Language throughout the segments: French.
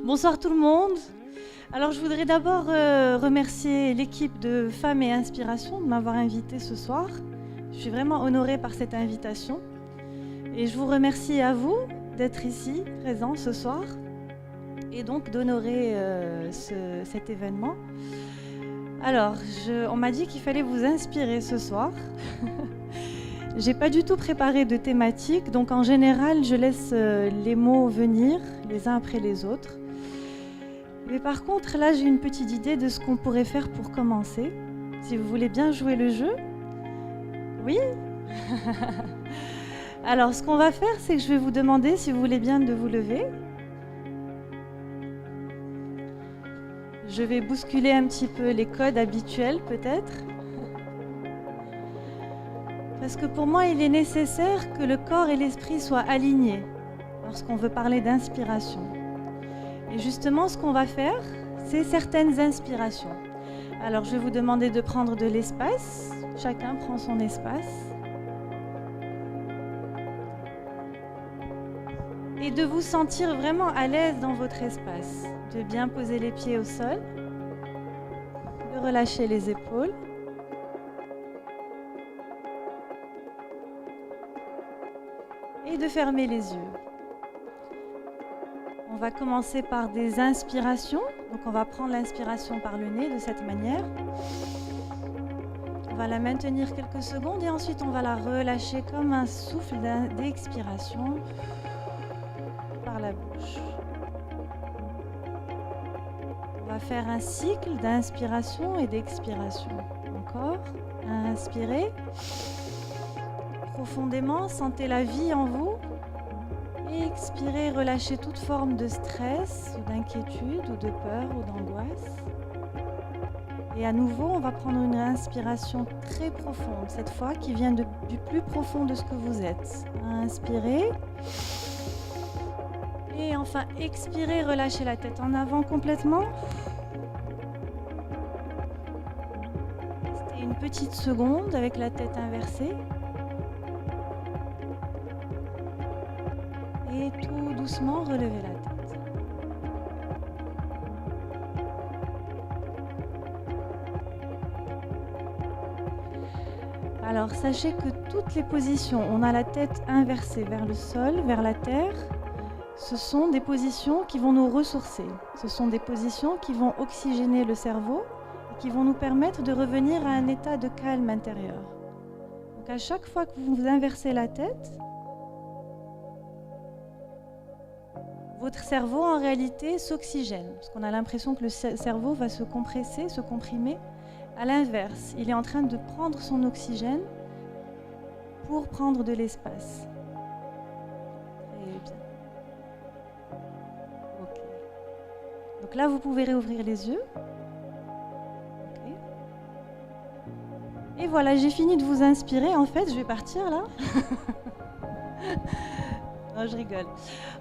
Bonsoir tout le monde. Alors je voudrais d'abord remercier l'équipe de Femmes et Inspiration de m'avoir invitée ce soir. Je suis vraiment honorée par cette invitation. Et je vous remercie à vous d'être ici, présents ce soir, et donc d'honorer cet événement. Alors, on m'a dit qu'il fallait vous inspirer ce soir. J'ai pas du tout préparé de thématique, donc en général, je laisse les mots venir les uns après les autres. Mais par contre, là, j'ai une petite idée de ce qu'on pourrait faire pour commencer. Si vous voulez bien jouer le jeu. Oui. Alors, ce qu'on va faire, c'est que je vais vous demander, si vous voulez bien, de vous lever. Je vais bousculer un petit peu les codes habituels, peut-être. Parce que pour moi, il est nécessaire que le corps et l'esprit soient alignés lorsqu'on veut parler d'inspiration. Et justement, ce qu'on va faire, c'est certaines inspirations. Alors, je vais vous demander de prendre de l'espace. Chacun prend son espace. Et de vous sentir vraiment à l'aise dans votre espace. De bien poser les pieds au sol. De relâcher les épaules. Et de fermer les yeux. On va commencer par des inspirations. Donc on va prendre l'inspiration par le nez de cette manière. On va la maintenir quelques secondes et ensuite on va la relâcher comme un souffle d'expiration par la bouche. On va faire un cycle d'inspiration et d'expiration. Encore. Inspirez. Profondément, sentez la vie en vous. Et expirez, relâchez toute forme de stress, ou d'inquiétude, ou de peur, ou d'angoisse. Et à nouveau, on va prendre une inspiration très profonde, cette fois qui vient du plus profond de ce que vous êtes. Inspirez. Et enfin, expirez, relâchez la tête en avant complètement. Restez une petite seconde avec la tête inversée. Et tout doucement, relevez la tête. Alors, sachez que toutes les positions, on a la tête inversée vers le sol, vers la terre, ce sont des positions qui vont nous ressourcer. Ce sont des positions qui vont oxygéner le cerveau et qui vont nous permettre de revenir à un état de calme intérieur. Donc, à chaque fois que vous inversez la tête, votre cerveau, en réalité, s'oxygène, parce qu'on a l'impression que le cerveau va se compresser, se comprimer. À l'inverse, il est en train de prendre son oxygène pour prendre de l'espace. Très bien. Ok. Donc là, vous pouvez réouvrir les yeux. Okay. Et voilà, j'ai fini de vous inspirer. En fait, je vais partir là. Non, je rigole.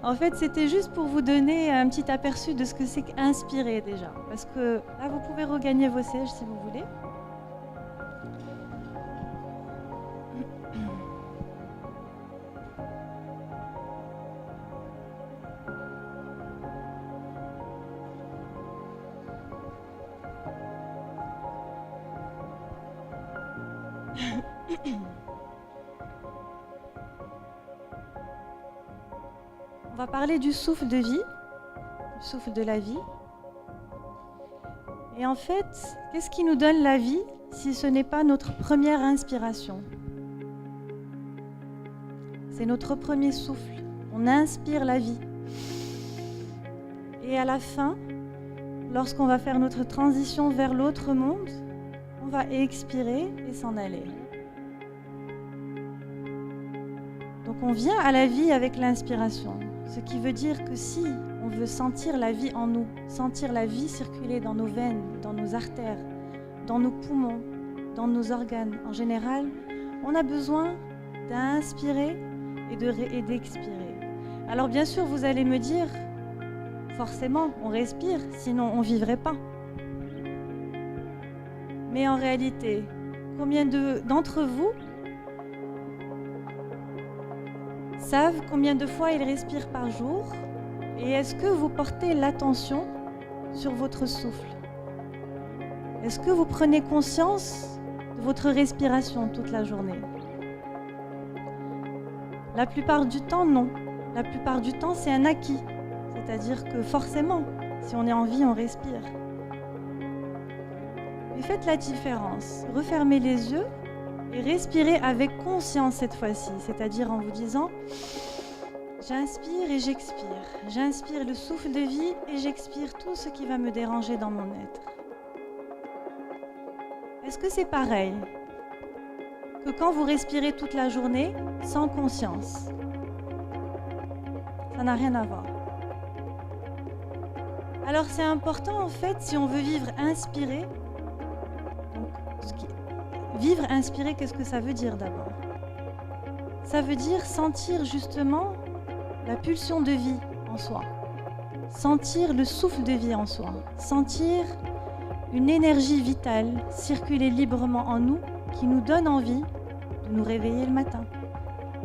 En fait, c'était juste pour vous donner un petit aperçu de ce que c'est qu'inspirer déjà. Parce que là, vous pouvez regagner vos sièges si vous voulez. On va parler du souffle de vie, du souffle de la vie. Et en fait, qu'est-ce qui nous donne la vie si ce n'est pas notre première inspiration? C'est notre premier souffle. On inspire la vie. Et à la fin, lorsqu'on va faire notre transition vers l'autre monde, on va expirer et s'en aller. Donc on vient à la vie avec l'inspiration. Ce qui veut dire que si on veut sentir la vie en nous, sentir la vie circuler dans nos veines, dans nos artères, dans nos poumons, dans nos organes en général, on a besoin d'inspirer et d'expirer. Alors bien sûr, vous allez me dire, forcément, on respire, sinon on ne vivrait pas. Mais en réalité, combien d'entre vous savent combien de fois ils respirent par jour Et est-ce que vous portez l'attention sur votre souffle? Est-ce que vous prenez conscience de votre respiration toute la journée? La plupart du temps, non. La plupart du temps, c'est un acquis. C'est-à-dire que forcément, si on est en vie, on respire. Mais faites la différence. Refermez les yeux et respirez avec conscience cette fois-ci. C'est-à-dire en vous disant, j'inspire et j'expire. J'inspire le souffle de vie et j'expire tout ce qui va me déranger dans mon être. Est-ce que c'est pareil que quand vous respirez toute la journée sans conscience? Ça n'a rien à voir. Alors c'est important en fait, si on veut vivre inspiré. Vivre inspiré, qu'est-ce que ça veut dire d'abord? Ça veut dire sentir justement la pulsion de vie en soi. Sentir le souffle de vie en soi. Sentir une énergie vitale circuler librement en nous qui nous donne envie de nous réveiller le matin,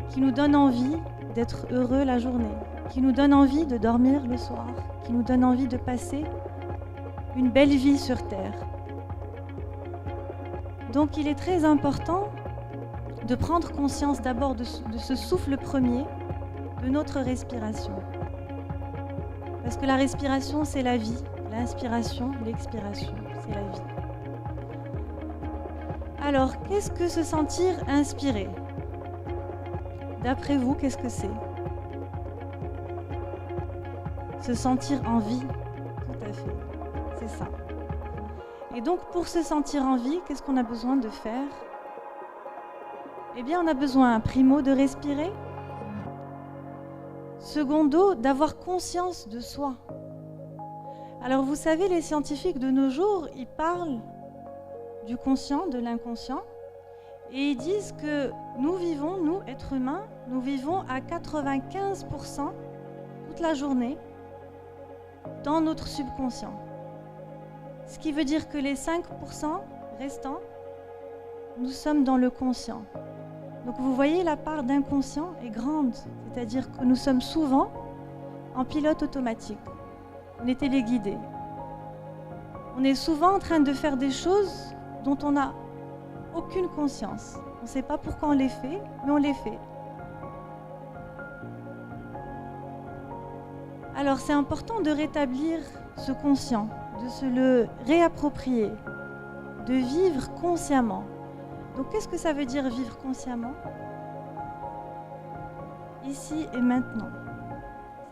qui nous donne envie d'être heureux la journée, qui nous donne envie de dormir le soir, qui nous donne envie de passer une belle vie sur Terre. Donc il est très important de prendre conscience d'abord de ce souffle premier, de notre respiration. Parce que la respiration, c'est la vie. L'inspiration, l'expiration, c'est la vie. Alors, qu'est-ce que se sentir inspiré? D'après vous, qu'est-ce que c'est? Se sentir en vie, tout à fait, c'est ça. Et donc, pour se sentir en vie, qu'est-ce qu'on a besoin de faire? Eh bien, on a besoin, primo, de respirer. Secondo, d'avoir conscience de soi. Alors, vous savez, les scientifiques de nos jours, ils parlent du conscient, de l'inconscient, et ils disent que nous vivons, nous, êtres humains, nous vivons à 95% toute la journée dans notre subconscient. Ce qui veut dire que les 5% restants, nous sommes dans le conscient. Donc vous voyez, la part d'inconscient est grande, c'est-à-dire que nous sommes souvent en pilote automatique. On est téléguidés. On est souvent en train de faire des choses dont on n'a aucune conscience. On ne sait pas pourquoi on les fait, mais on les fait. Alors c'est important de rétablir ce conscient, de se le réapproprier, de vivre consciemment. Donc qu'est-ce que ça veut dire vivre consciemment? Ici et maintenant.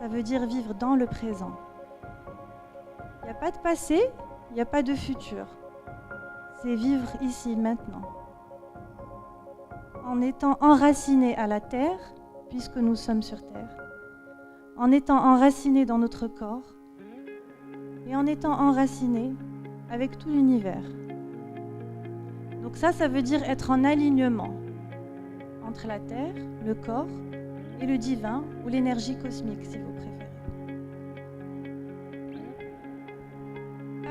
Ça veut dire vivre dans le présent. Il n'y a pas de passé, il n'y a pas de futur. C'est vivre ici, maintenant. En étant enraciné à la terre, puisque nous sommes sur terre. En étant enraciné dans notre corps. Et en étant enraciné avec tout l'univers. Donc ça veut dire être en alignement entre la terre, le corps et le divin ou l'énergie cosmique, si vous préférez.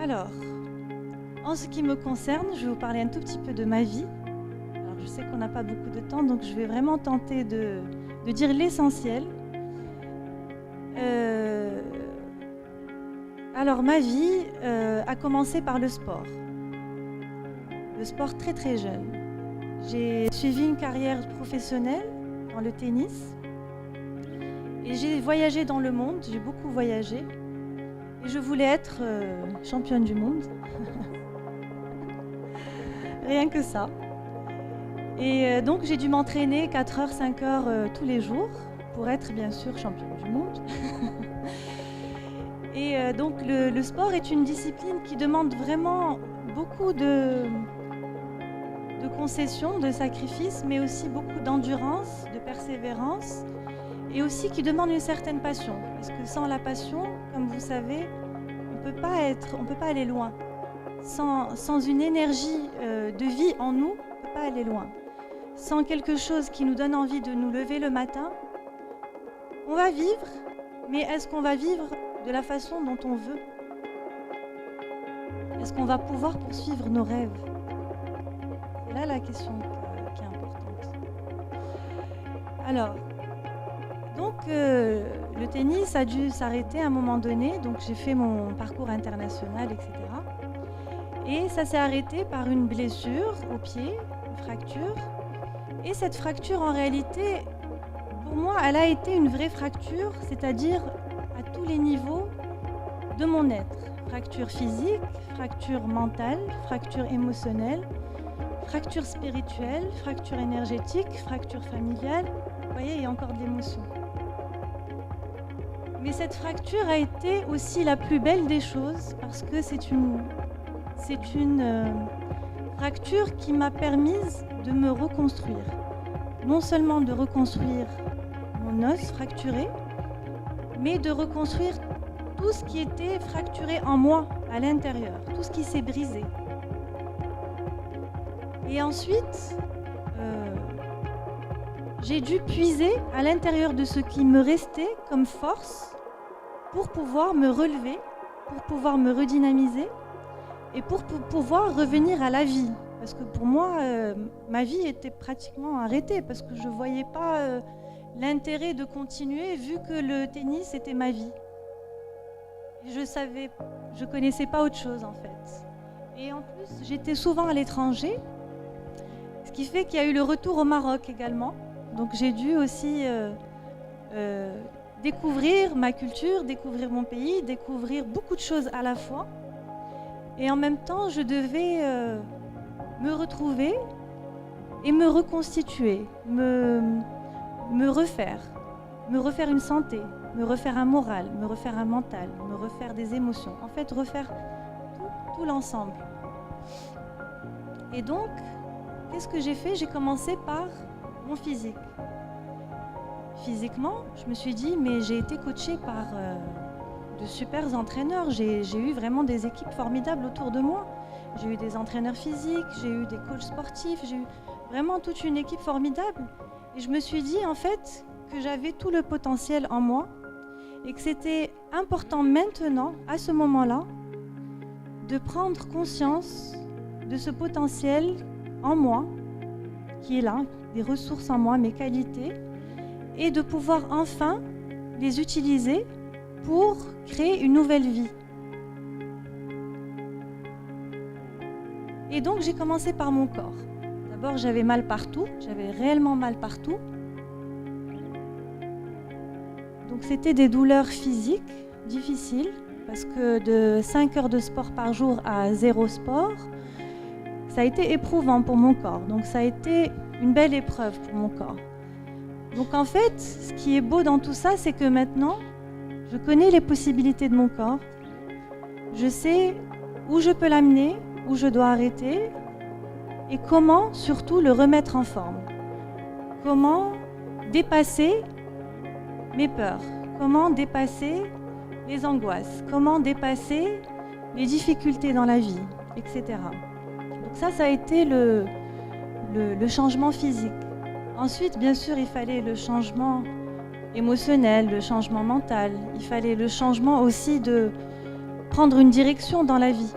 Alors, en ce qui me concerne, je vais vous parler un tout petit peu de ma vie. Alors, je sais qu'on n'a pas beaucoup de temps, donc je vais vraiment tenter de dire l'essentiel. Alors, ma vie a commencé par le sport. Le sport très très jeune. J'ai suivi une carrière professionnelle dans le tennis. Et j'ai voyagé dans le monde, j'ai beaucoup voyagé. Et je voulais être championne du monde. Rien que ça. Et donc j'ai dû m'entraîner 4 heures, 5 heures tous les jours pour être bien sûr championne du monde. Et donc le sport est une discipline qui demande vraiment beaucoup de concessions, de sacrifices, mais aussi beaucoup d'endurance, de persévérance, et aussi qui demande une certaine passion. Parce que sans la passion, comme vous savez, on ne peut pas aller loin. Sans une énergie de vie en nous, on ne peut pas aller loin. Sans quelque chose qui nous donne envie de nous lever le matin, on va vivre, mais est-ce qu'on va vivre de la façon dont on veut? Est-ce qu'on va pouvoir poursuivre nos rêves? C'est là la question qui est importante. Alors, donc donc, le tennis a dû s'arrêter à un moment donné. Donc, j'ai fait mon parcours international, etc. Et ça s'est arrêté par une blessure au pied, une fracture. Et cette fracture, en réalité, pour moi, elle a été une vraie fracture, c'est-à-dire à tous les niveaux de mon être. Fracture physique, fracture mentale, fracture émotionnelle, fracture spirituelle, fracture énergétique, fracture familiale. Vous voyez, il y a encore de l'émotion. Mais cette fracture a été aussi la plus belle des choses parce que c'est une fracture qui m'a permis de me reconstruire. Non seulement de reconstruire mon os fracturé, mais de reconstruire tout ce qui était fracturé en moi, à l'intérieur, tout ce qui s'est brisé. Et ensuite, j'ai dû puiser à l'intérieur de ce qui me restait comme force pour pouvoir me relever, pour pouvoir me redynamiser et pour pouvoir revenir à la vie. Parce que pour moi, ma vie était pratiquement arrêtée parce que je ne voyais pas l'intérêt de continuer vu que le tennis était ma vie. Je connaissais pas autre chose en fait. Et en plus, j'étais souvent à l'étranger, ce qui fait qu'il y a eu le retour au Maroc également. Donc j'ai dû aussi découvrir ma culture, découvrir mon pays, découvrir beaucoup de choses à la fois. Et en même temps, je devais me retrouver et me reconstituer, me refaire une santé, me refaire un moral, me refaire un mental, me refaire des émotions. En fait, refaire tout l'ensemble. Et donc, qu'est-ce que j'ai fait? J'ai commencé par mon physique. Physiquement, je me suis dit, mais j'ai été coachée par de super entraîneurs. J'ai eu vraiment des équipes formidables autour de moi. J'ai eu des entraîneurs physiques, j'ai eu des coachs sportifs, j'ai eu vraiment toute une équipe formidable. Et je me suis dit, en fait, que j'avais tout le potentiel en moi et que c'était important maintenant, à ce moment-là, de prendre conscience de ce potentiel en moi, qui est là, des ressources en moi, mes qualités, et de pouvoir enfin les utiliser pour créer une nouvelle vie. Et donc j'ai commencé par mon corps. D'abord j'avais mal partout, j'avais réellement mal partout. Donc c'était des douleurs physiques difficiles, parce que de 5 heures de sport par jour à 0 sport, ça a été éprouvant pour mon corps. Donc ça a été une belle épreuve pour mon corps. Donc en fait, ce qui est beau dans tout ça, c'est que maintenant, je connais les possibilités de mon corps. Je sais où je peux l'amener, où je dois arrêter et comment surtout le remettre en forme. Comment dépasser mes peurs, comment dépasser les angoisses, comment dépasser les difficultés dans la vie, etc. Donc ça a été le changement physique. Ensuite, bien sûr, il fallait le changement émotionnel, le changement mental. Il fallait le changement aussi de prendre une direction dans la vie.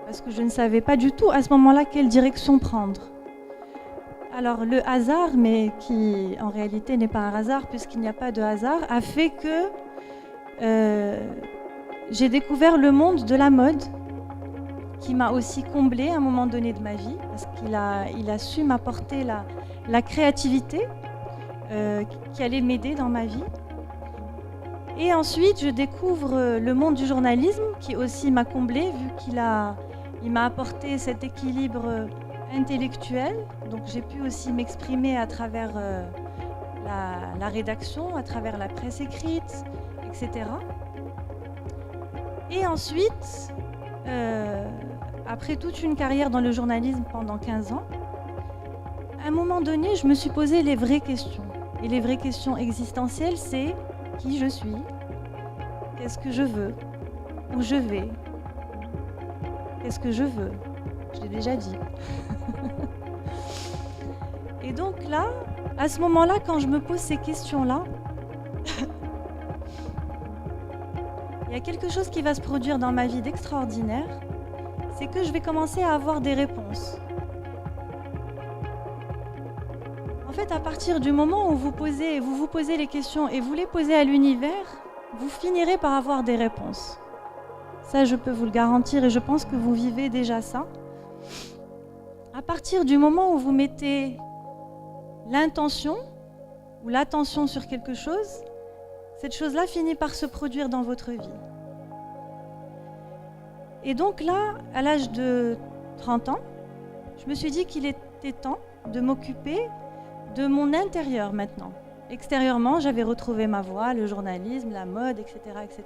Parce que je ne savais pas du tout à ce moment-là quelle direction prendre. Alors le hasard, mais qui en réalité n'est pas un hasard puisqu'il n'y a pas de hasard, a fait que j'ai découvert le monde de la mode qui m'a aussi comblée à un moment donné de ma vie parce qu'il a su m'apporter la créativité qui allait m'aider dans ma vie. Et ensuite, je découvre le monde du journalisme qui aussi m'a comblée vu il m'a apporté cet équilibre intellectuel. Donc j'ai pu aussi m'exprimer à travers la rédaction, à travers la presse écrite, etc. Et ensuite, après toute une carrière dans le journalisme pendant 15 ans, à un moment donné, je me suis posé les vraies questions. Et les vraies questions existentielles, c'est qui je suis, qu'est-ce que je veux, où je vais, qu'est-ce que je veux. Je l'ai déjà dit. Et donc là, à ce moment-là, quand je me pose ces questions-là, il y a quelque chose qui va se produire dans ma vie d'extraordinaire, c'est que je vais commencer à avoir des réponses. En En fait, à partir du moment où vous vous posez les questions et vous les posez à l'univers, vous finirez par avoir des réponses. Ça, je peux vous le garantir et je pense que vous vivez déjà ça. À partir du moment où vous mettez l'intention ou l'attention sur quelque chose, cette chose-là finit par se produire dans votre vie. Et donc là, à l'âge de 30 ans, je me suis dit qu'il était temps de m'occuper de mon intérieur maintenant. Extérieurement, j'avais retrouvé ma voie, le journalisme, la mode, etc., etc.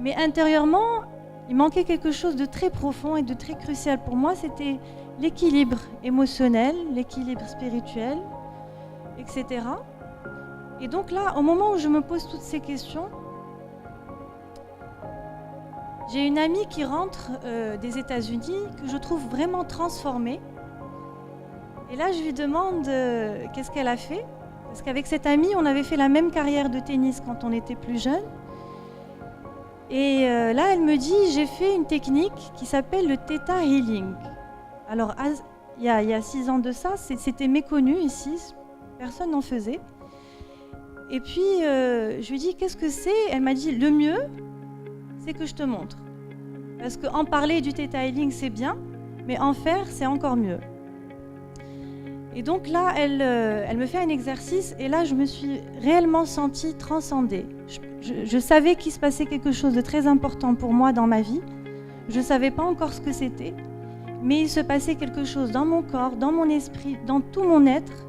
Mais intérieurement, il manquait quelque chose de très profond et de très crucial pour moi, c'était l'équilibre émotionnel, l'équilibre spirituel, etc. Et donc là, au moment où je me pose toutes ces questions, j'ai une amie qui rentre des États-Unis que je trouve vraiment transformée. Et là, je lui demande qu'est-ce qu'elle a fait. Parce qu'avec cette amie, on avait fait la même carrière de tennis quand on était plus jeune. Et là, elle me dit, j'ai fait une technique qui s'appelle le Theta Healing. Alors, il y a 6 ans de ça, c'était méconnu ici, personne n'en faisait. Et puis, je lui dis, qu'est-ce que c'est? Elle m'a dit, le mieux, c'est que je te montre. Parce qu'en parler du Theta Healing, c'est bien, mais en faire, c'est encore mieux. Et donc là, elle me fait un exercice, et là, je me suis réellement sentie transcendée. Je savais qu'il se passait quelque chose de très important pour moi dans ma vie. Je ne savais pas encore ce que c'était, mais il se passait quelque chose dans mon corps, dans mon esprit, dans tout mon être.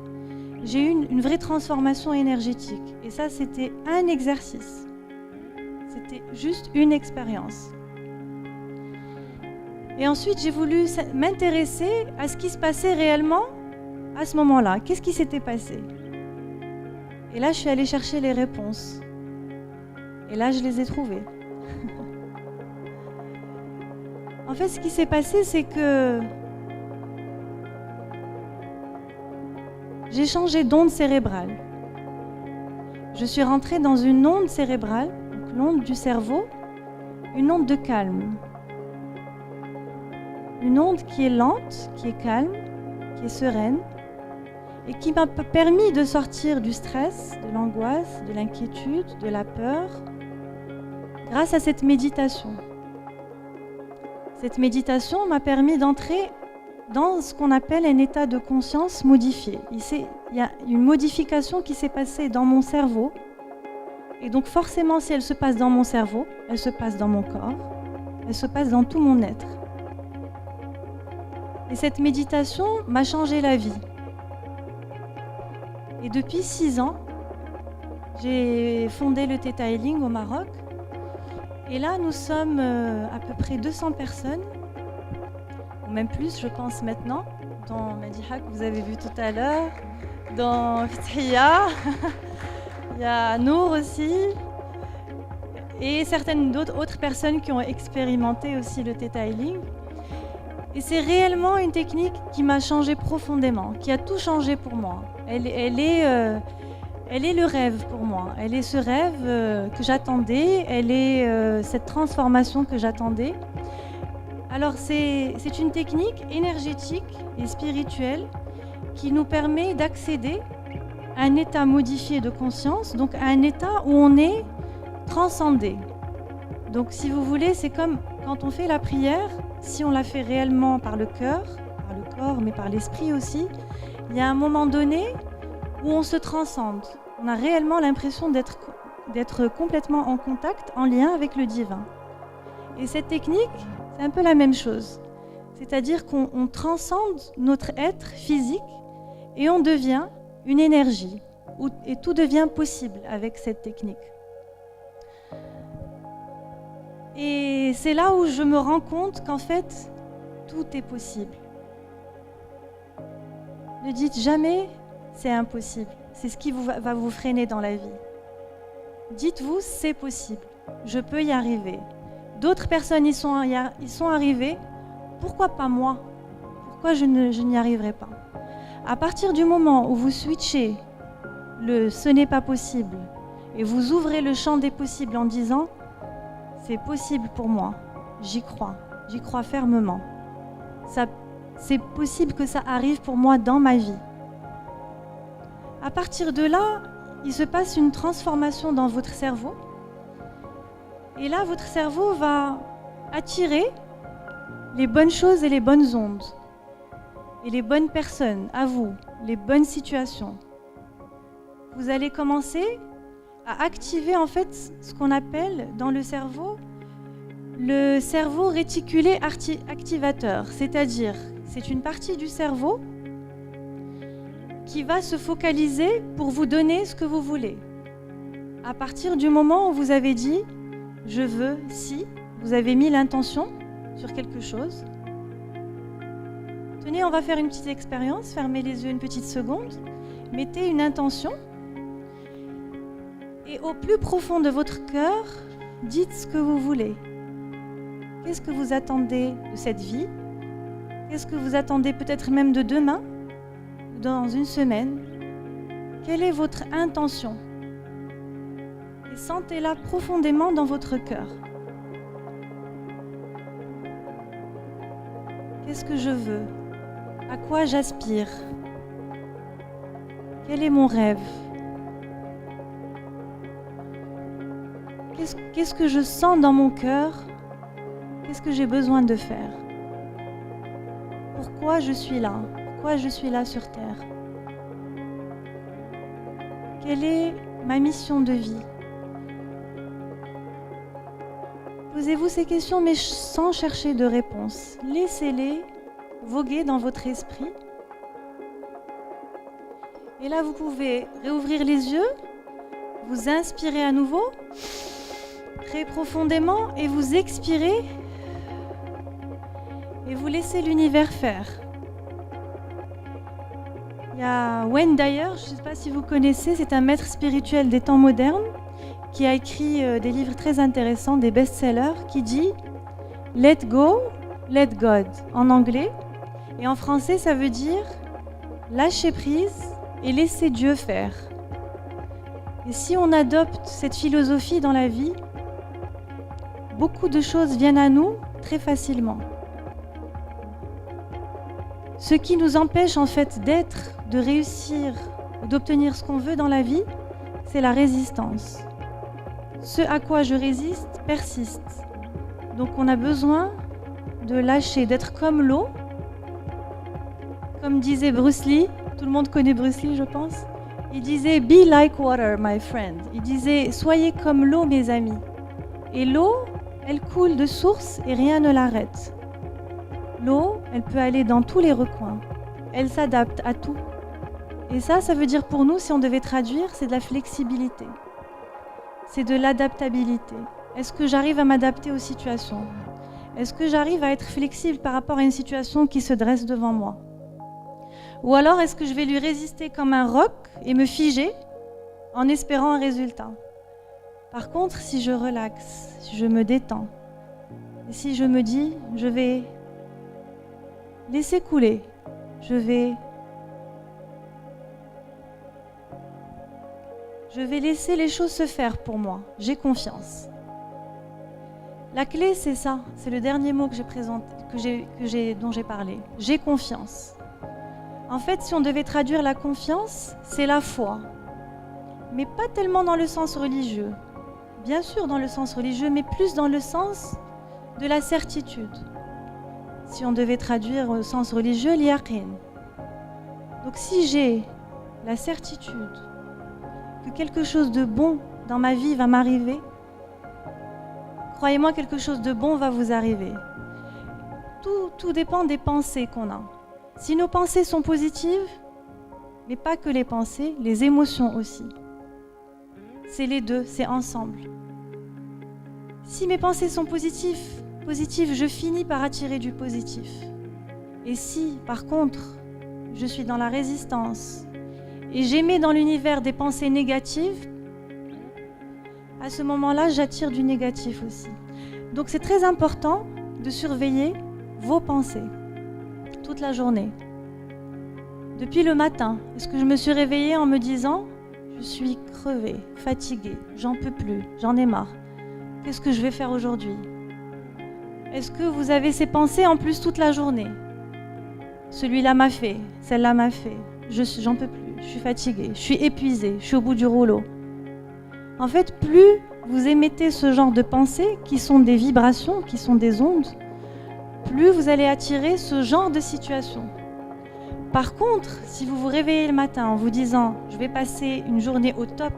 J'ai eu une vraie transformation énergétique. Et ça, c'était un exercice. C'était juste une expérience. Et ensuite, j'ai voulu m'intéresser à ce qui se passait réellement à ce moment-là. Qu'est-ce qui s'était passé? Et là, je suis allée chercher les réponses. Et là, je les ai trouvées. En fait, ce qui s'est passé, c'est que j'ai changé d'onde cérébrale. Je suis rentrée dans une onde cérébrale, donc l'onde du cerveau, une onde de calme. Une onde qui est lente, qui est calme, qui est sereine, et qui m'a permis de sortir du stress, de l'angoisse, de l'inquiétude, de la peur, grâce à cette méditation. Cette méditation m'a permis d'entrer dans ce qu'on appelle un état de conscience modifié. Il y a une modification qui s'est passée dans mon cerveau, et donc forcément, si elle se passe dans mon cerveau, elle se passe dans mon corps, elle se passe dans tout mon être. Et cette méditation m'a changé la vie. Et depuis 6 ans, j'ai fondé le Theta Healing au Maroc. Et là, nous sommes à peu près 200 personnes, ou même plus, je pense maintenant, dans Madiha que vous avez vu tout à l'heure, dans Fithia, il y a Nour aussi, et certaines autres personnes qui ont expérimenté aussi le Theta Healing. Et c'est réellement une technique qui m'a changé profondément, qui a tout changé pour moi. Elle est le rêve pour moi. Elle est ce rêve que j'attendais. Elle est cette transformation que j'attendais. Alors c'est une technique énergétique et spirituelle qui nous permet d'accéder à un état modifié de conscience, donc à un état où on est transcendé. Donc si vous voulez, c'est comme quand on fait la prière, si on la fait réellement par le cœur, par le corps, mais par l'esprit aussi, il y a un moment donné où on se transcende. On a réellement l'impression d'être complètement en contact, en lien avec le divin. Et cette technique, c'est un peu la même chose. C'est-à-dire qu'on transcende notre être physique et on devient une énergie. Et tout devient possible avec cette technique. Et c'est là où je me rends compte qu'en fait, tout est possible. Ne dites jamais « c'est impossible ». C'est ce qui va vous freiner dans la vie. Dites-vous « c'est possible, je peux y arriver ». D'autres personnes y sont arrivées, pourquoi pas moi? Pourquoi je n'y arriverai pas? À partir du moment où vous switchez le « ce n'est pas possible » et vous ouvrez le champ des possibles en disant « c'est possible pour moi, j'y crois fermement. C'est possible que ça arrive pour moi dans ma vie. » À partir de là, il se passe une transformation dans votre cerveau. Et là, votre cerveau va attirer les bonnes choses et les bonnes ondes. Et les bonnes personnes à vous, les bonnes situations. Vous allez commencer à activer en fait ce qu'on appelle dans le cerveau réticulé activateur. C'est-à-dire, c'est une partie du cerveau qui va se focaliser pour vous donner ce que vous voulez. À partir du moment où vous avez dit « je veux si », vous avez mis l'intention sur quelque chose. Tenez, on va faire une petite expérience, fermez les yeux une petite seconde, mettez une intention et au plus profond de votre cœur, dites ce que vous voulez. Qu'est-ce que vous attendez de cette vie? Qu'est-ce que vous attendez peut-être même de demain? Dans une semaine, quelle est votre intention? Et sentez-la profondément dans votre cœur. Qu'est-ce que je veux? À quoi j'aspire? Quel est mon rêve? Qu'est-ce que je sens dans mon cœur? Qu'est-ce que j'ai besoin de faire? Pourquoi je suis là? Pourquoi je suis là sur Terre? Quelle est ma mission de vie? Posez-vous ces questions, mais sans chercher de réponse. Laissez-les voguer dans votre esprit. Et là, vous pouvez réouvrir les yeux, vous inspirer à nouveau, très profondément, et vous expirer, et vous laissez l'univers faire. Il y a Wayne Dyer, je ne sais pas si vous connaissez, c'est un maître spirituel des temps modernes qui a écrit des livres très intéressants, des best-sellers, qui dit « Let go, let God » en anglais. Et en français, ça veut dire « Lâcher prise et laisser Dieu faire ». Et si on adopte cette philosophie dans la vie, beaucoup de choses viennent à nous très facilement. Ce qui nous empêche en fait d'être, de réussir, d'obtenir ce qu'on veut dans la vie, c'est la résistance. Ce à quoi je résiste persiste. Donc on a besoin de lâcher, d'être comme l'eau. Comme disait Bruce Lee, tout le monde connaît Bruce Lee je pense, il disait « Be like water, my friend ». Il disait « Soyez comme l'eau, mes amis ». Et l'eau, elle coule de source et rien ne l'arrête. L'eau, elle peut aller dans tous les recoins. Elle s'adapte à tout. Et ça veut dire pour nous, si on devait traduire, c'est de la flexibilité. C'est de l'adaptabilité. Est-ce que j'arrive à m'adapter aux situations? Est-ce que j'arrive à être flexible par rapport à une situation qui se dresse devant moi? Ou alors est-ce que je vais lui résister comme un roc et me figer en espérant un résultat? Par contre, si je relaxe, si je me détends, et si je me dis, je vais laisser couler, je vais laisser les choses se faire pour moi, j'ai confiance. La clé, c'est ça, c'est le dernier mot que j'ai présenté, dont j'ai parlé. J'ai confiance. En fait, si on devait traduire la confiance, c'est la foi. Mais pas tellement dans le sens religieux. Bien sûr dans le sens religieux, mais plus dans le sens de la certitude. Si on devait traduire au sens religieux, l'yaqin. Donc si j'ai la certitude que quelque chose de bon dans ma vie va m'arriver, croyez-moi, quelque chose de bon va vous arriver. Tout dépend des pensées qu'on a. Si nos pensées sont positives, mais pas que les pensées, les émotions aussi. C'est les deux, c'est ensemble. Si mes pensées sont positives, je finis par attirer du positif. Et si, par contre, je suis dans la résistance et j'émets dans l'univers des pensées négatives, à ce moment-là, j'attire du négatif aussi. Donc c'est très important de surveiller vos pensées toute la journée. Depuis le matin, est-ce que je me suis réveillée en me disant « Je suis crevée, fatiguée, j'en peux plus, j'en ai marre. Qu'est-ce que je vais faire aujourd'hui ?» Est-ce que vous avez ces pensées en plus toute la journée? Celui-là m'a fait, celle-là m'a fait, j'en peux plus. je suis fatiguée, je suis épuisée, je suis au bout du rouleau. En fait, plus vous émettez ce genre de pensées, qui sont des vibrations, qui sont des ondes, plus vous allez attirer ce genre de situation. Par contre, si vous vous réveillez le matin en vous disant « je vais passer une journée au top »,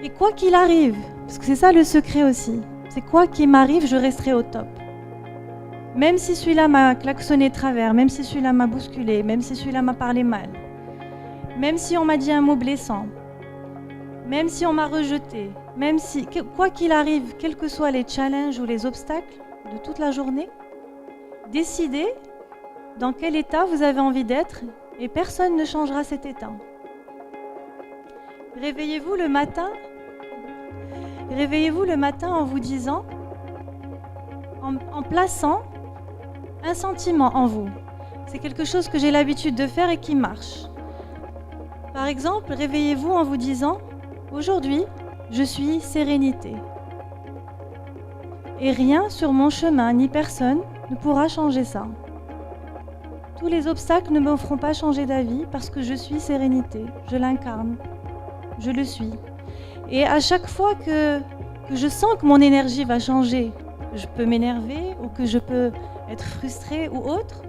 et quoi qu'il arrive, parce que c'est ça le secret aussi, c'est quoi qu'il m'arrive, je resterai au top. Même si celui-là m'a klaxonné de travers, même si celui-là m'a bousculé, même si celui-là m'a parlé mal, même si on m'a dit un mot blessant, même si on m'a rejeté, même si, quoi qu'il arrive, quels que soient les challenges ou les obstacles de toute la journée, décidez dans quel état vous avez envie d'être et personne ne changera cet état. Réveillez-vous le matin en vous disant, en plaçant un sentiment en vous. C'est quelque chose que j'ai l'habitude de faire et qui marche. Par exemple, réveillez-vous en vous disant « Aujourd'hui, je suis sérénité. » Et rien sur mon chemin, ni personne, ne pourra changer ça. Tous les obstacles ne me feront pas changer d'avis parce que je suis sérénité. Je l'incarne. Je le suis. Et à chaque fois que je sens que mon énergie va changer, je peux m'énerver ou que je peux être frustrée ou autre,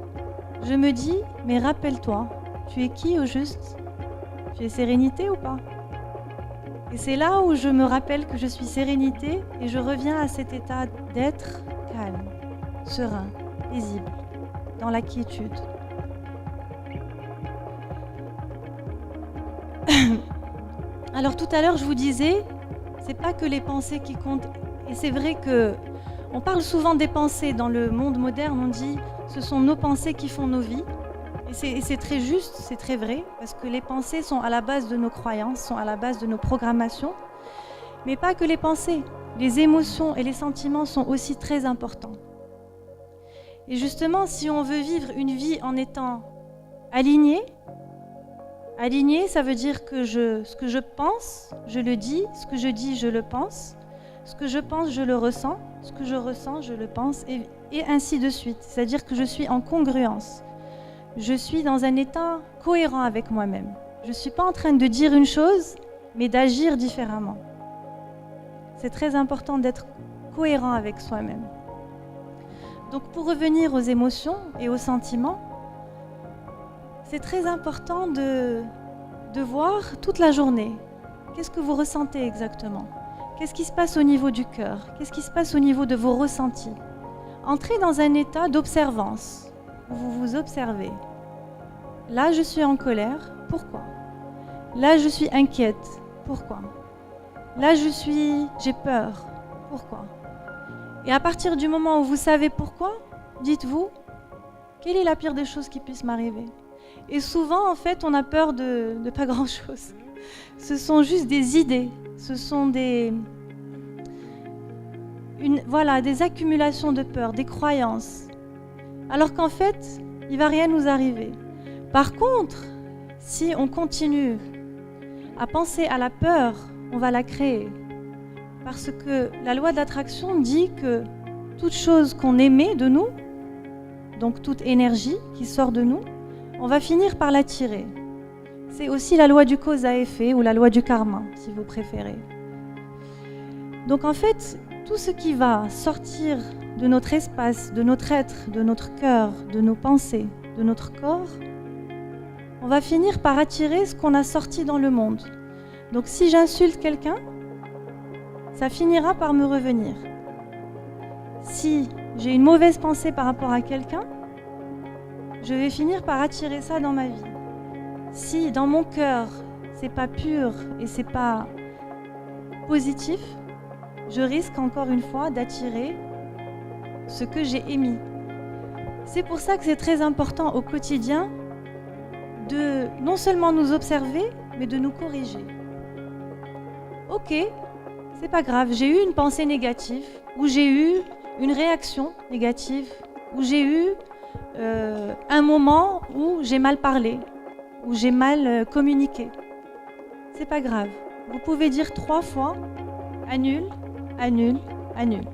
je me dis, mais rappelle-toi, tu es qui au juste? Tu es sérénité ou pas? Et c'est là où je me rappelle que je suis sérénité et je reviens à cet état d'être calme, serein, paisible, dans la quiétude. Alors tout à l'heure, je vous disais, c'est pas que les pensées qui comptent. Et c'est vrai que on parle souvent des pensées dans le monde moderne. On dit, ce sont nos pensées qui font nos vies. Et c'est très juste, c'est très vrai, parce que les pensées sont à la base de nos croyances, sont à la base de nos programmations. Mais pas que les pensées. Les émotions et les sentiments sont aussi très importants. Et justement, si on veut vivre une vie en étant aligné, ça veut dire que ce que je pense, je le dis, ce que je dis, je le pense, ce que je pense, je le ressens, ce que je ressens, je le pense, et ainsi de suite. C'est-à-dire que je suis en congruence. Je suis dans un état cohérent avec moi-même. Je ne suis pas en train de dire une chose, mais d'agir différemment. C'est très important d'être cohérent avec soi-même. Donc pour revenir aux émotions et aux sentiments, c'est très important de voir toute la journée. Qu'est-ce que vous ressentez exactement? Qu'est-ce qui se passe au niveau du cœur? Qu'est-ce qui se passe au niveau de vos ressentis? Entrez dans un état d'observance, où vous vous observez. Là, je suis en colère. Pourquoi? Là, je suis inquiète. Pourquoi? Là, j'ai peur. Pourquoi? Et à partir du moment où vous savez pourquoi, dites-vous, quelle est la pire des choses qui puissent m'arriver? Et souvent, en fait, on a peur de pas grand-chose. Ce sont juste des idées. Ce sont des accumulations de peur, des croyances. Alors qu'en fait, il ne va rien nous arriver. Par contre, si on continue à penser à la peur, on va la créer. Parce que la loi de l'attraction dit que toute chose qu'on émet de nous, donc toute énergie qui sort de nous, on va finir par l'attirer. C'est aussi la loi du cause à effet ou la loi du karma, si vous préférez. Donc en fait, tout ce qui va sortir de notre espace, de notre être, de notre cœur, de nos pensées, de notre corps, on va finir par attirer ce qu'on a sorti dans le monde. Donc si j'insulte quelqu'un, ça finira par me revenir. Si j'ai une mauvaise pensée par rapport à quelqu'un, je vais finir par attirer ça dans ma vie. Si dans mon cœur, c'est pas pur et c'est pas positif, je risque encore une fois d'attirer ce que j'ai émis. C'est pour ça que c'est très important au quotidien de non seulement nous observer, mais de nous corriger. Ok, c'est pas grave, j'ai eu une pensée négative, ou j'ai eu une réaction négative, ou j'ai eu un moment où j'ai mal parlé, où j'ai mal communiqué. C'est pas grave. Vous pouvez dire 3 fois annule, annule, annule.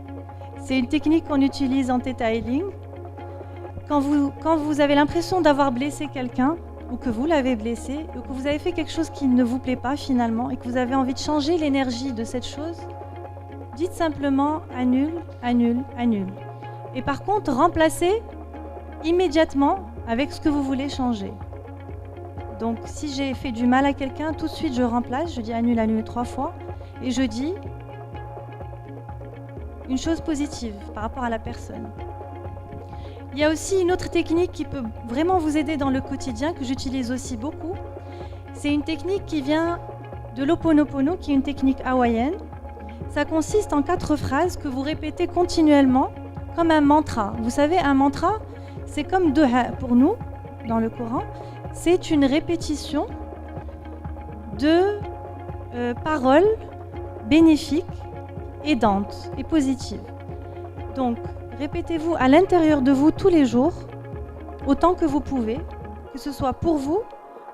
C'est une technique qu'on utilise en Theta Healing. Quand vous avez l'impression d'avoir blessé quelqu'un, ou que vous l'avez blessé, ou que vous avez fait quelque chose qui ne vous plaît pas finalement, et que vous avez envie de changer l'énergie de cette chose, dites simplement annule, annule, annule. Et par contre, remplacez immédiatement avec ce que vous voulez changer. Donc si j'ai fait du mal à quelqu'un, tout de suite je remplace, je dis annule, annule 3 fois, et je dis une chose positive par rapport à la personne. Il y a aussi une autre technique qui peut vraiment vous aider dans le quotidien, que j'utilise aussi beaucoup. C'est une technique qui vient de l'Ho'oponopono, qui est une technique hawaïenne. Ça consiste en 4 phrases que vous répétez continuellement comme un mantra. Vous savez, un mantra, c'est comme du'a pour nous, dans le Coran. C'est une répétition de paroles bénéfiques, aidantes et positives. Donc, répétez-vous à l'intérieur de vous tous les jours, autant que vous pouvez, que ce soit pour vous,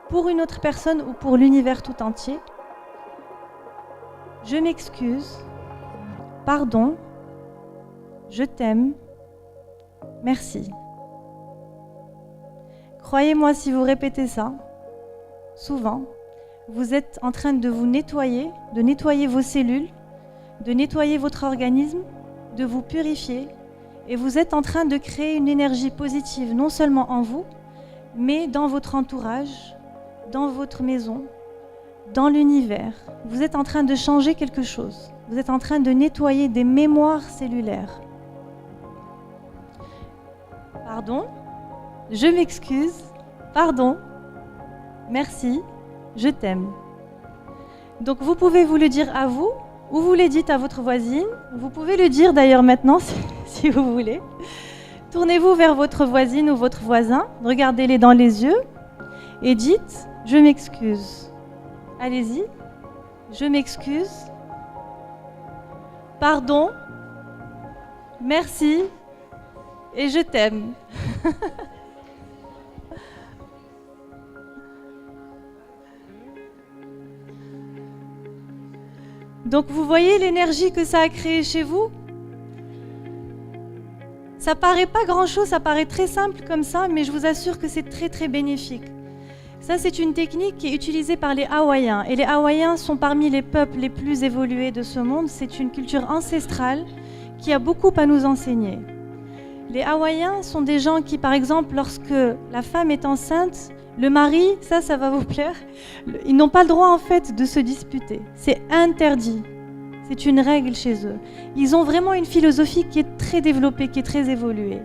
pour une autre personne ou pour l'univers tout entier. Je m'excuse, pardon, je t'aime, merci. Croyez-moi, si vous répétez ça, souvent, vous êtes en train de vous nettoyer, de nettoyer vos cellules, de nettoyer votre organisme, de vous purifier, et vous êtes en train de créer une énergie positive, non seulement en vous, mais dans votre entourage, dans votre maison, dans l'univers. Vous êtes en train de changer quelque chose. Vous êtes en train de nettoyer des mémoires cellulaires. Pardon, je m'excuse, pardon, merci, je t'aime. Donc vous pouvez vous le dire à vous, ou vous le dites à votre voisine. Vous pouvez le dire d'ailleurs maintenant si vous voulez. Tournez-vous vers votre voisine ou votre voisin, regardez-les dans les yeux et dites « Je m'excuse ». Allez-y. Je m'excuse. Pardon. Merci. Et je t'aime. Donc vous voyez l'énergie que ça a créée chez vous? Ça paraît pas grand-chose, ça paraît très simple comme ça, mais je vous assure que c'est très très bénéfique. Ça, c'est une technique qui est utilisée par les Hawaïens. Et les Hawaïens sont parmi les peuples les plus évolués de ce monde. C'est une culture ancestrale qui a beaucoup à nous enseigner. Les Hawaïens sont des gens qui, par exemple, lorsque la femme est enceinte, le mari, ça va vous plaire, ils n'ont pas le droit en fait de se disputer. C'est interdit. C'est une règle chez eux. Ils ont vraiment une philosophie qui est très développée, qui est très évoluée.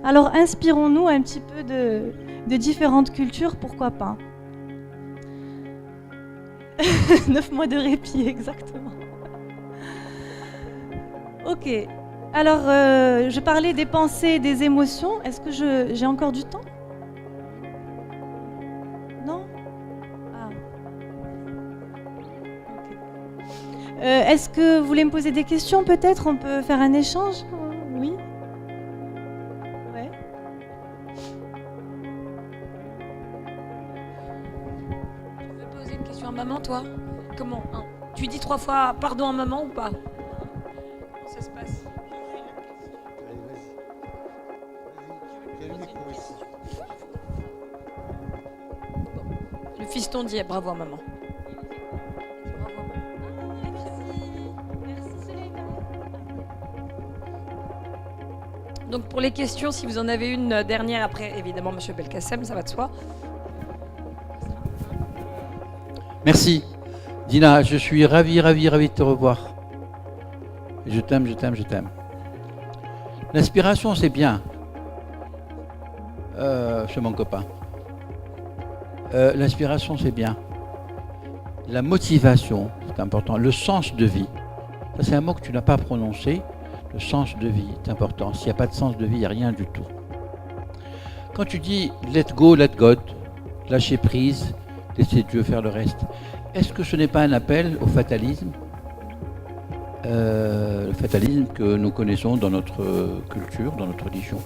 Alors inspirons-nous un petit peu de différentes cultures, pourquoi pas. 9 mois de répit, exactement. Ok. Alors, je parlais des pensées, des émotions. Est-ce que j'ai encore du temps? Non? Ah. Okay. Est-ce que vous voulez me poser des questions peut-être? On peut faire un échange? Oui? Ouais. Tu veux poser une question à maman, toi? Comment hein? Tu dis 3 fois pardon à maman ou pas? Comment ça se passe? Le fiston dit bravo à maman. Donc pour les questions, si vous en avez une dernière après, évidemment, Monsieur Belkacem, ça va de soi. Merci. Dina, je suis ravi de te revoir. Je t'aime, je t'aime, je t'aime. L'inspiration, c'est bien. C'est mon copain. L'inspiration, c'est bien. La motivation, c'est important. Le sens de vie. Ça, c'est un mot que tu n'as pas prononcé. Le sens de vie est important. S'il n'y a pas de sens de vie, il n'y a rien du tout. Quand tu dis let go, let God, lâcher prise, laisser Dieu faire le reste, est-ce que ce n'est pas un appel au fatalisme? Le fatalisme que nous connaissons dans notre culture, dans notre religion.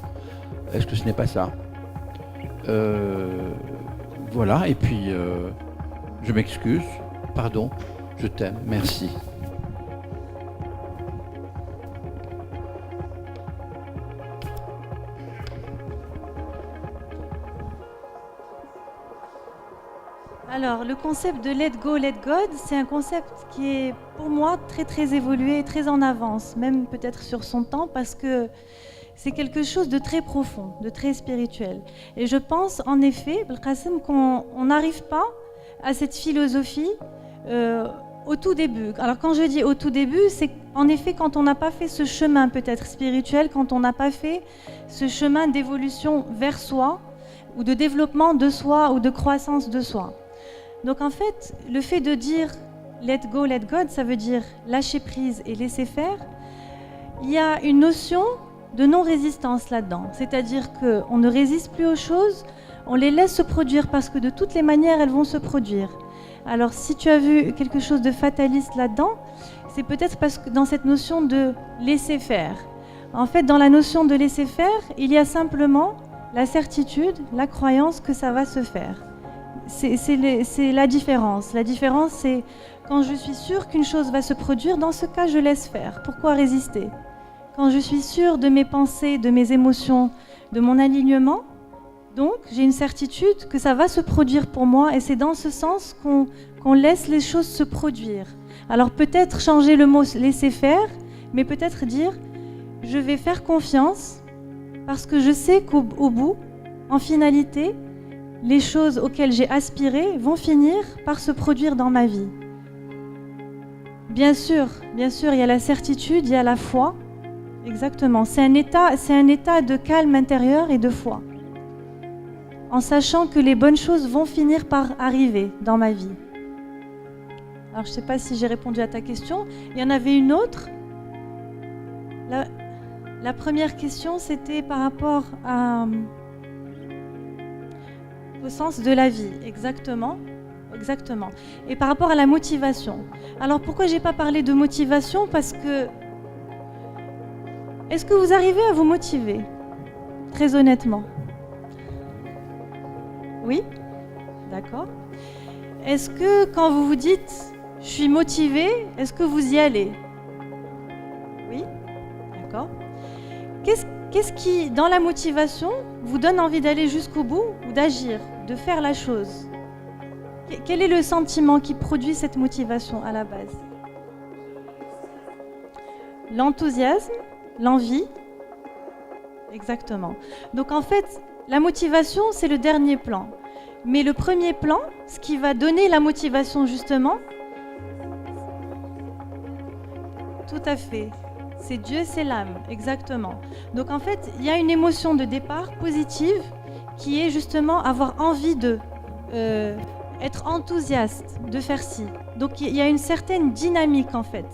Est-ce que ce n'est pas ça? Voilà, et puis je m'excuse, pardon, je t'aime, merci. Alors, le concept de let go, let God, c'est un concept qui est pour moi très très évolué, très en avance, même peut-être sur son temps, parce que c'est quelque chose de très profond, de très spirituel. Et je pense en effet, Belkacem, qu'on n'arrive pas à cette philosophie au tout début. Alors quand je dis au tout début, c'est en effet quand on n'a pas fait ce chemin peut-être spirituel, quand on n'a pas fait ce chemin d'évolution vers soi, ou de développement de soi, ou de croissance de soi. Donc en fait, le fait de dire let go, let God, ça veut dire lâcher prise et laisser faire. Il y a une notion de non-résistance là-dedans. C'est-à-dire qu'on ne résiste plus aux choses, on les laisse se produire parce que de toutes les manières, elles vont se produire. Alors si tu as vu quelque chose de fataliste là-dedans, c'est peut-être parce que dans cette notion de laisser faire. En fait, dans la notion de laisser faire, il y a simplement la certitude, la croyance que ça va se faire. C'est la différence. La différence, c'est quand je suis sûre qu'une chose va se produire, dans ce cas, je laisse faire. Pourquoi résister ? Quand je suis sûre de mes pensées, de mes émotions, de mon alignement, donc j'ai une certitude que ça va se produire pour moi et c'est dans ce sens qu'on laisse les choses se produire. Alors peut-être changer le mot laisser faire, mais peut-être dire je vais faire confiance parce que je sais qu'au bout, en finalité, les choses auxquelles j'ai aspiré vont finir par se produire dans ma vie. Bien sûr, il y a la certitude, il y a la foi. Exactement. C'est un état de calme intérieur et de foi. En sachant que les bonnes choses vont finir par arriver dans ma vie. Alors, je ne sais pas si j'ai répondu à ta question. Il y en avait une autre. La première question, c'était par rapport au sens de la vie. Exactement. Et par rapport à la motivation. Alors, pourquoi je n'ai pas parlé de motivation ? Parce que est-ce que vous arrivez à vous motiver ? Très honnêtement. Oui ? D'accord. Est-ce que quand vous vous dites « je suis motivé », est-ce que vous y allez ? Oui ? D'accord. Qu'est-ce qui, dans la motivation, vous donne envie d'aller jusqu'au bout ou d'agir, de faire la chose ? Quel est le sentiment qui produit cette motivation à la base ? L'enthousiasme ? L'envie, exactement. Donc en fait, la motivation, c'est le dernier plan. Mais le premier plan, ce qui va donner la motivation justement, tout à fait, c'est Dieu, c'est l'âme, exactement. Donc en fait, il y a une émotion de départ positive qui est justement avoir envie de, être enthousiaste, de faire ci. Donc il y a une certaine dynamique en fait.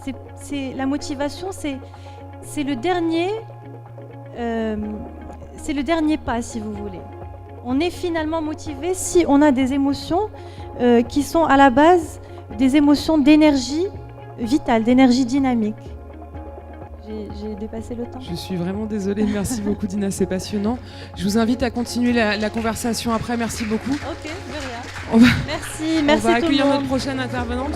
La motivation, c'est le dernier pas, si vous voulez. On est finalement motivé si on a des émotions qui sont à la base des émotions d'énergie vitale, d'énergie dynamique. J'ai dépassé le temps. Je suis vraiment désolée. Merci beaucoup, Dina. C'est passionnant. Je vous invite à continuer la conversation après. Merci beaucoup. Ok, de rien. Merci On va accueillir tout le monde. notre prochaine intervenante.